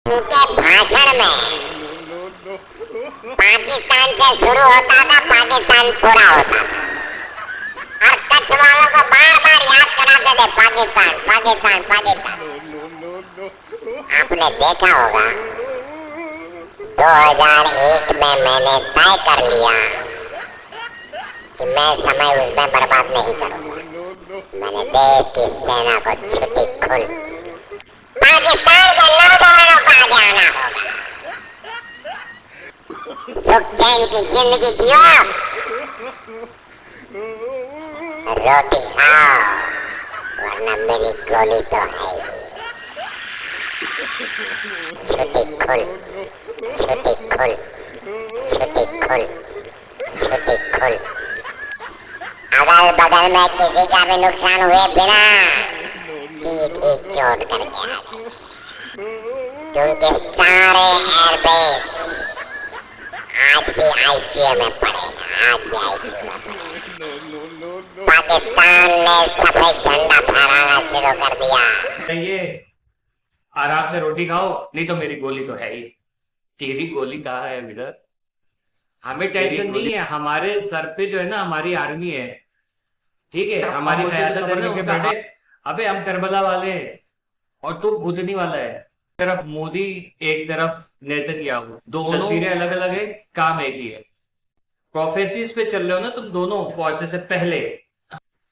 उनके भाषण में पाकिस्तान से शुरू होता था, पाकिस्तान पूरा होता था और कच्छ वालों को बार बार याद कराते थे पाकिस्तान पाकिस्तान पाकिस्तान। आपने देखा होगा 2001 में मैंने तय कर लिया कि मैं समय उसमें बर्बाद नहीं करूंगा। मैंने देश की सेना को छुट्टी खुल पाकिस्तान के नौजवानों को आगे आना होगा। सुख चैन की जिंदगी जियो, रोटी खाओ, वरना मेरी गोली तो है ही। छुट्टी खुल छुट्टी खुल छुट्टी खुल छुट्टी खुल। अगल बगल में किसी का भी नुकसान हुए बिना सीधी चोट करके आ गए, क्योंकि सारे एयरबेस आज भी आईसीयू में पड़े, आज भी आईसीयू में पड़े। पाकिस्तान ने सफेद झंडा फहराना शुरू कर दिया। ये आराम से रोटी खाओ, नहीं तो मेरी गोली तो है ही। तेरी गोली कहाँ है विदर? हमें टेंशन नहीं है, हमारे सर पे जो है ना हमारी आर्मी है, ठीक है, हमारी क़यादत है ना उनका। अबे हम करबला वाले हैं और तू भूतनी वाला है। एक तरफ मोदी, एक तरफ नेतन्याहू, दोनों तस्वीरें अलग अलग है, काम एक ही है। प्रोफेसीज पे चल रहे हो ना तुम दोनों पहुंचने से पहले।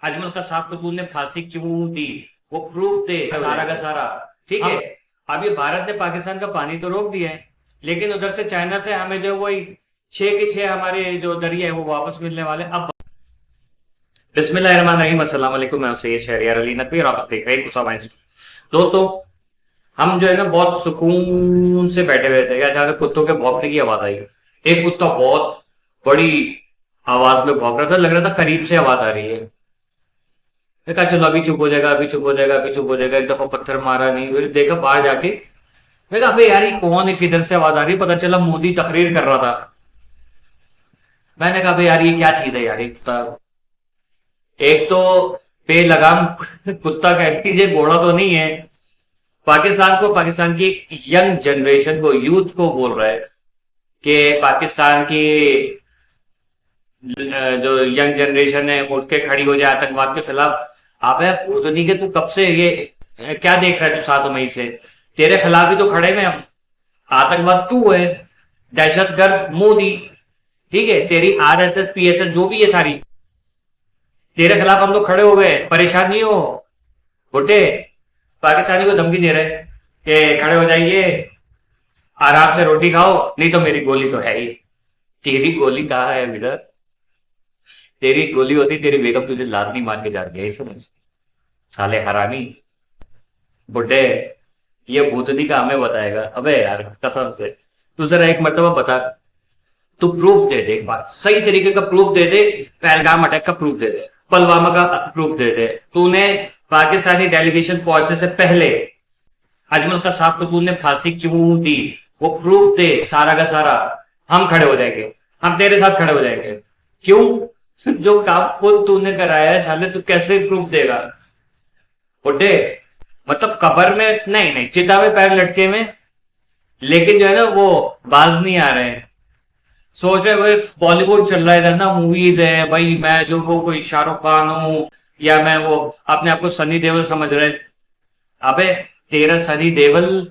अजमल का साहब को तूने फांसी क्यों दी, वो प्रूफ दे सारा का सारा, ठीक है। अभी भारत ने पाकिस्तान का पानी तो रोक दिया है, लेकिन उधर से चाइना से हमें जो वही 6 के 6 हमारे जो दरिया है वो वापस मिलने वाले। अब बिस्मिल्लाहिर्रहमानिर्रहीम, अस्सलाम वालेकुम, मैं सैयद शहरियार अली नकवी और आप देख रहे हैं गुस्सा। दोस्तों हम जो है ना बहुत सुकून से बैठे हुए थे, अचानक कुत्तों के भौंकने की आवाज आई। एक कुत्ता बहुत बड़ी आवाज में भौंक रहा था, लग रहा था करीब से आवाज आ रही है। मैं कहा चलो अभी चुप हो जाएगा, अभी चुप हो जाएगा, अभी चुप हो जाएगा। एक दफा पत्थर मारा नहीं, फिर देखा बाहर जाके, मैं कहा यार ये कौन है, किधर से आवाज आ रही है? पता चला मोदी तकरीर कर रहा था। मैंने कहा यार ये क्या चीज है यार, एक तो बेलगाम कुत्ता कह लीजिए, घोड़ा तो नहीं है। पाकिस्तान को, पाकिस्तान की यंग जनरेशन को, यूथ को बोल रहा है कि पाकिस्तान की जो यंग जनरेशन है उठ के खड़ी हो जाए आतंकवाद के खिलाफ। अबे भूतनी के तू कब से ये क्या देख रहा है? तू 7 मई से तेरे खिलाफ ही तो खड़े में हम। आतंकवाद तू है, दहशतगर्द मोदी, ठीक है, तेरी आरएसएस पीएसएस जो भी है सारी तेरे खिलाफ हम लोग खड़े हो गए। परेशान नहीं हो बुड्ढे, पाकिस्तानी को धमकी दे रहे कि खड़े हो जाइए, आराम से रोटी खाओ, नहीं तो मेरी गोली तो है ही। तेरी गोली कहाँ है विदर? तेरी गोली होती तेरी बेगम तुझे लात मार के जा रही है, समझ साले हरामी बुड्ढे। ये भूतनी का हमें बताएगा? अबे यार कसम से तू जरा एक मरतबा बता, तू प्रूफ दे दे, एक बार सही तरीके का प्रूफ दे दे। पहलगाम अटैक का प्रूफ दे दे, पुलवामा का प्रूफ दे दे। तूने पाकिस्तानी डेलीगेशन पहुंचने से पहले अजमल का साहब को तूने फांसी क्यों दी, वो प्रूफ दे सारा का सारा। हम खड़े हो जाएंगे, हम तेरे साथ खड़े हो जाएंगे। क्यों? जो काम खुद तूने कराया है साले, तू कैसे प्रूफ देगा बुड्ढे? मतलब कब्र में नहीं, चिता में पैर लटके में, लेकिन जो है ना वो बाज नहीं आ रहे हैं। सोच रहे भाई बॉलीवुड चल रहा है इधर ना, मूवीज है भाई, मैं जो वो कोई शाहरुख खान हूं या मैं वो अपने आप को सनी देओल समझ रहे। अबे तेरा सनी देओल,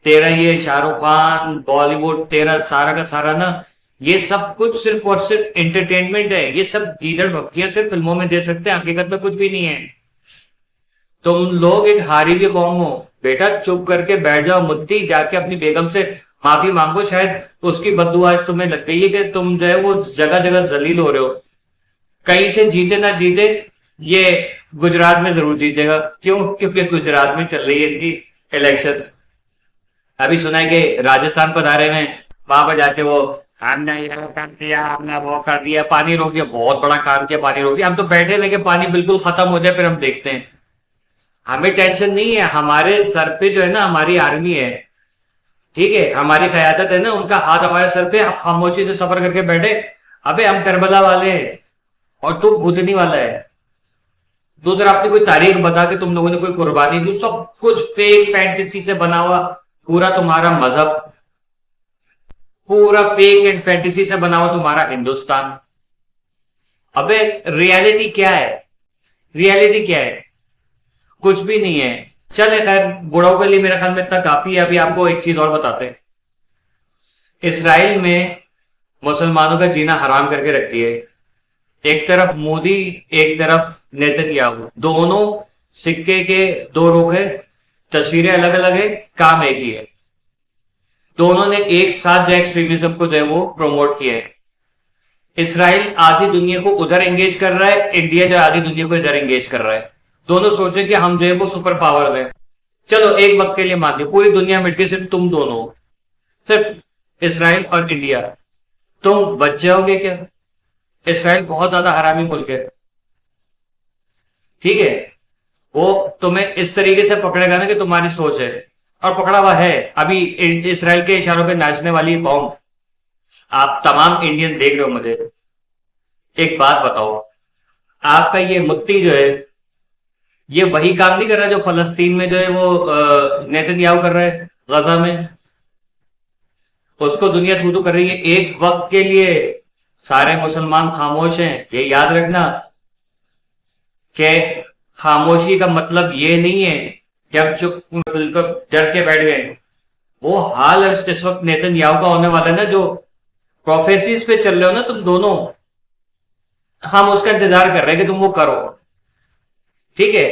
तेरा ये शाहरुख खान, बॉलीवुड, तेरा सारा का सारा ना, ये सब कुछ सिर्फ और सिर्फ एंटरटेनमेंट है। ये सब गीदड़ भक्तियां सिर्फ फिल्मों में दे सकते हैं, हकीकत में कुछ भी नहीं है। तुम लोग एक हारी हुई कौम हो बेटा, चुप करके बैठ जाओ, मुद्दी जाके अपनी बेगम से माफी मांगो। शायद उसकी बद्दुआ आज तुम्हें लग गई है कि तुम जो है वो जगह जगह जलील हो रहे हो। कहीं से जीते ना जीते, ये गुजरात में जरूर जीतेगा। क्यों? क्योंकि गुजरात में चल रही है इनकी इलेक्शन। अभी सुना है कि राजस्थान पधारे में, वहां पर जाके वो हमने ये कर दिया, हमने वो कर दिया, पानी रोक दिया, बहुत बड़ा काम किया, पानी रोक दिया। हम तो बैठे हुए कि पानी बिल्कुल खत्म हो जाए फिर हम देखते हैं। हमें टेंशन नहीं है, हमारे सर पे जो है ना हमारी आर्मी है, ठीक है, हमारी क़यादत है ना, उनका हाथ हमारे सर पे, हम खामोशी से सफर करके बैठे। अबे हम करबला वाले हैं और तू भूतनी वाला है। दूसरा अपनी कोई तारीख बता के तुम लोगों ने कोई कुर्बानी दी, सब कुछ फेक फैंटेसी से बना हुआ पूरा तुम्हारा मजहब, पूरा फेक एंड फैंटेसी से बना हुआ तुम्हारा हिंदुस्तान। अबे रियलिटी क्या है? रियलिटी क्या है? कुछ भी नहीं है। चले खैर, बुढ़ाओं के लिए मेरे ख्याल में इतना काफी है। अभी आपको एक चीज और बताते हैं। इसराइल में मुसलमानों का जीना हराम करके रखती है। एक तरफ मोदी, एक तरफ नेतन्याहू, दोनों सिक्के के दो रुख है, तस्वीरें अलग अलग है, काम एक ही है। दोनों ने एक साथ जो एक्सट्रीमिज्म को जो है वो प्रमोट किया है। इसराइल आधी दुनिया को उधर एंगेज कर रहा है, इंडिया जो आधी दुनिया को इधर एंगेज कर रहा है। दोनों सोचे कि हम जो है वो सुपर पावर है। चलो एक वक्त के लिए मान लो पूरी दुनिया मिट के सिर्फ तुम दोनों, सिर्फ इसराइल और इंडिया, तुम बच जाओगे क्या? इसराइल बहुत ज्यादा हरामी मुल्क है, ठीक है। वो तुम्हें इस तरीके से पकड़ेगा ना कि तुम्हारी सोच है, और पकड़ा हुआ है। अभी इसराइल के इशारों पे नाचने वाली कौम, आप तमाम इंडियन देख रहे हो। मुझे एक बात बताओ, आपका ये मुफ्ती जो है ये वही काम नहीं कर रहा जो फलस्तीन में जो है वो नेतन्याहू कर रहा है, गजा में। उसको दुनिया थू थू कर रही है। एक वक्त के लिए सारे मुसलमान खामोश हैं, ये याद रखना कि खामोशी का मतलब ये नहीं है कि हम चुप डर के बैठ गए। वो हाल इस वक्त नेतन्याहू का होने वाला है ना, जो प्रोफेसीज पे चल रहे हो ना तुम दोनों, हम उसका इंतजार कर रहे हैं कि तुम वो करो, ठीक है।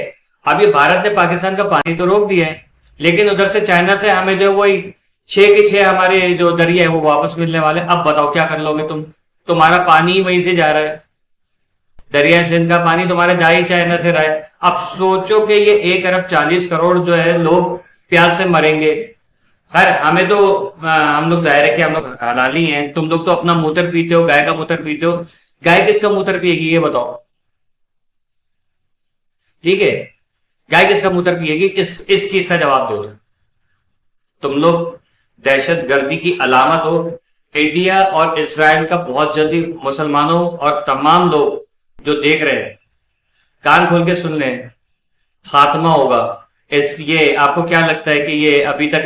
अभी भारत ने पाकिस्तान का पानी तो रोक दिया है, लेकिन उधर से चाइना से हमें जो वही 6 के 6 हमारे जो दरिया है वो वापस मिलने वाले। अब बताओ क्या कर लोगे तुम? तुम्हारा पानी वहीं से जा रहा है, दरिया सिंध का पानी तुम्हारा जा ही चाइना से रहा है। अब सोचो कि ये 1 अरब 40 करोड़ जो है लोग प्यास से मरेंगे। खैर हमें तो हम लोग जाहिर है कि हम लोग हलाली हैं, तुम लोग तो अपना मूत्र पीते हो, गाय का मूत्र पीते हो। गाय किसका मूत्र पिएगी ये बताओ, ठीक है। गाय किसका मूत्र पिएगी, इस चीज का जवाब दो। तुम लोग दहशत गर्दी की अलामत हो। इंडिया और इसराइल का बहुत जल्दी मुसलमानों और तमाम लोग जो देख रहे हैं कान खोल के सुन लें, खात्मा होगा। ये आपको क्या लगता है कि ये अभी तक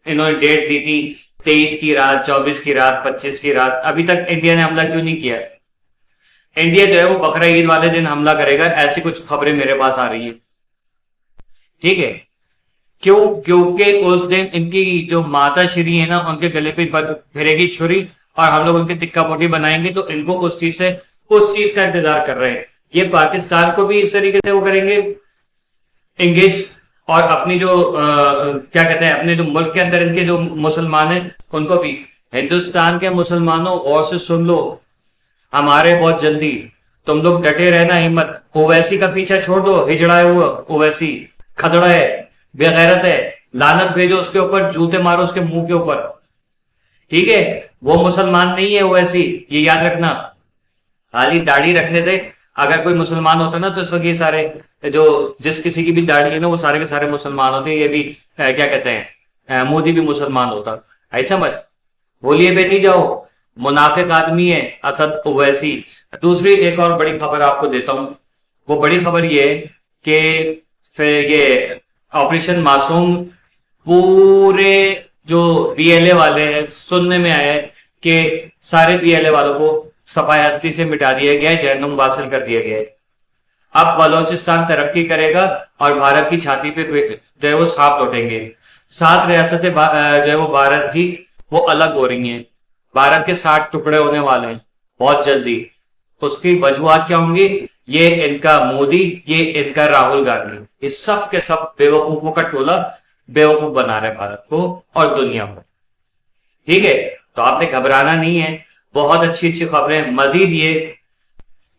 इन्होंने डेट्स दी थी 23 की रात, 24 की रात, 25 की रात, अभी तक इंडिया ने हमला क्यों नहीं किया? इंडिया जो है वो बकरा ईद वाले दिन हमला करेगा, ऐसी कुछ खबरें मेरे पास आ रही है, ठीक है। क्यों? क्योंकि उस दिन इनकी जो माता श्री है ना, उनके गले पे फिरेगी छुरी और हम लोग उनके टिक्का पोटी बनाएंगे, तो इनको उस चीज का इंतजार कर रहे हैं। ये पाकिस्तान को भी इस तरीके से वो करेंगे एंगेज, और अपनी जो क्या कहते हैं, अपने जो मुल्क के अंदर इनके जो मुसलमान हैं उनको भी। हिंदुस्तान के मुसलमानों और से सुन लो, हमारे बहुत जल्दी, तुम लोग डटे रहना, हिम्मत। ओवैसी का पीछा छोड़ दो, हिजड़ा है वो ओवैसी, खदड़ा है, बेगैरत है, लानत भेजो उसके ऊपर, जूते मारो उसके मुंह के ऊपर, ठीक है। वो मुसलमान नहीं है ओवैसी, ये याद रखना। खाली दाढ़ी रखने से अगर कोई मुसलमान होता ना, तो इस वक्त ये सारे जो जिस किसी की भी दाढ़ी है ना, वो सारे के सारे मुसलमान होते। ये भी क्या कहते हैं, मोदी भी मुसलमान होता। ऐसा मत बोलिए, बेटी जाओ, मुनाफिक आदमी है असद ओवैसी। दूसरी एक और बड़ी खबर आपको देता हूं। वो बड़ी खबर ये है कि फिर ये ऑपरेशन मासूम, पूरे जो बीएलए वाले हैं, सुनने में आया है कि सारे बीएलए वालों को सफाई हस्ती से मिटा दिया गया है, जहन्नुम वासिल कर दिया गया है। अब बलोचिस्तान तरक्की करेगा और भारत की छाती पे जो है वो सांप लौटेंगे। 7 रियासतें जो है वो भारत की वो अलग हो रही हैं। भारत के 60 टुकड़े होने वाले हैं बहुत जल्दी। उसकी वजूहत क्या होंगी? ये इनका मोदी, ये इनका राहुल गांधी, इस सब के सब बेवकूफों का टोला बेवकूफ बना रहे भारत को और दुनिया को, ठीक है। तो आपने घबराना नहीं है। बहुत अच्छी अच्छी खबरें मजीद ये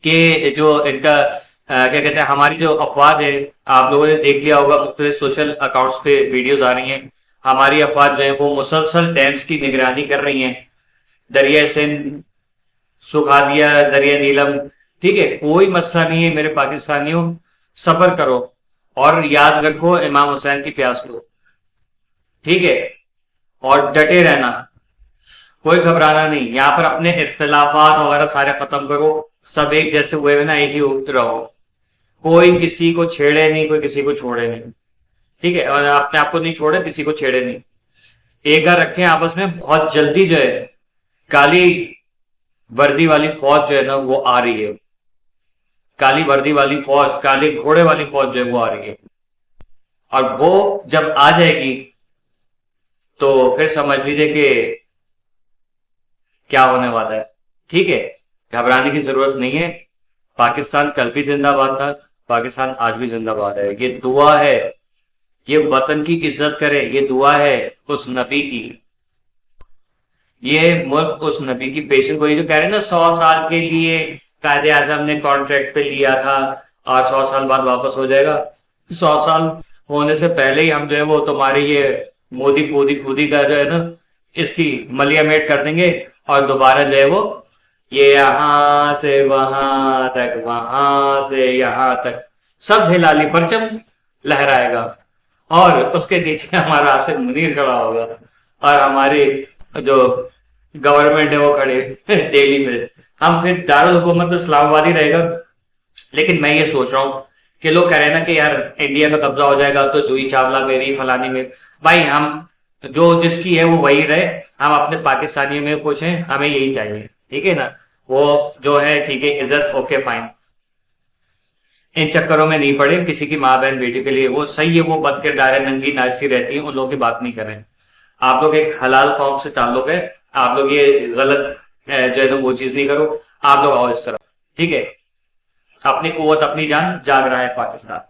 कि जो इनका क्या कहते हैं, हमारी जो अफवाज है, आप लोगों ने देख लिया होगा, मुख्तलिफ सोशल अकाउंट्स पे वीडियोस आ रही हैं। हमारी अफवाज जो है वो मुसलसल डैम्स की निगरानी कर रही हैं, दरिया सिंध सुखा दिया, दरिया नीलम, ठीक है। कोई मसला नहीं है मेरे पाकिस्तानियों, सफर करो और याद रखो इमाम हुसैन की प्यास को, ठीक है, और डटे रहना, कोई घबराना नहीं। यहाँ पर अपने इख्तिलाफात वगैरह सारे खत्म करो, सब एक जैसे हुए ना, एक ही रहो, कोई किसी को छेड़े नहीं, कोई किसी को छोड़े नहीं, ठीक है, और अपने आप को नहीं छोड़े, किसी को छेड़े नहीं, एक घर रखे आपस में। बहुत जल्दी जो है काली वर्दी वाली फौज जो है ना वो आ रही है, काली वर्दी वाली फौज, काले घोड़े वाली फौज जो है वो आ रही है। और वो जब आ जाएगी तो फिर समझ लीजिए कि क्या होने वाला है। ठीक है, घबराने की जरूरत नहीं है। पाकिस्तान कल भी जिंदाबाद था, पाकिस्तान आज भी जिंदाबाद है। ये दुआ है, ये वतन की इज्जत करे, ये दुआ है उस नबी की, ये मुल्क उस नबी की पेशेंट को। ये जो कह रहे हैं ना 100 साल के लिए कायदे आजम ने कॉन्ट्रैक्ट पे लिया था और 100 साल बाद वापस हो जाएगा, 100 साल होने से पहले ही हम जो है वो तुम्हारी ये मोदी पोदी कूदी का जो है ना इसकी मलियामेट कर देंगे, और दोबारा जो है वो ये यहां से वहां तक, वहां से यहां तक सब हिलाली परचम लहराएगा, और उसके नीचे हमारा आसिफ मुनीर खड़ा होगा और हमारी जो गवर्नमेंट है वो खड़े दिल्ली में। हम फिर दारुल हुकूमत तो इस्लामाबाद ही रहेगा। लेकिन मैं ये सोच रहा हूँ कि लोग कह रहे हैं ना कि यार इंडिया का कब्जा हो जाएगा तो जूही चावला मेरी, फलानी में, भाई हम जो जिसकी है वो वही रहे, हम अपने पाकिस्तानियों में खुश हैं, हमें यही चाहिए। ठीक है ना, वो जो है ठीक है, इज्जत, ओके फाइन, इन चक्करों में नहीं पड़े किसी की माँ बहन बेटी के लिए। वो सही है, वो बद किरदार है, नंगी नाचती रहती है, उन लोगों की बात नहीं कर रहे हैं। आप लोग एक हलाल कौम से ताल्लुक है, आप लोग ये गलत जो है तो वो चीज नहीं करो, आप लोग आओ इस तरफ। ठीक है, अपनी कुव्वत अपनी जान, जाग रहा है पाकिस्तान।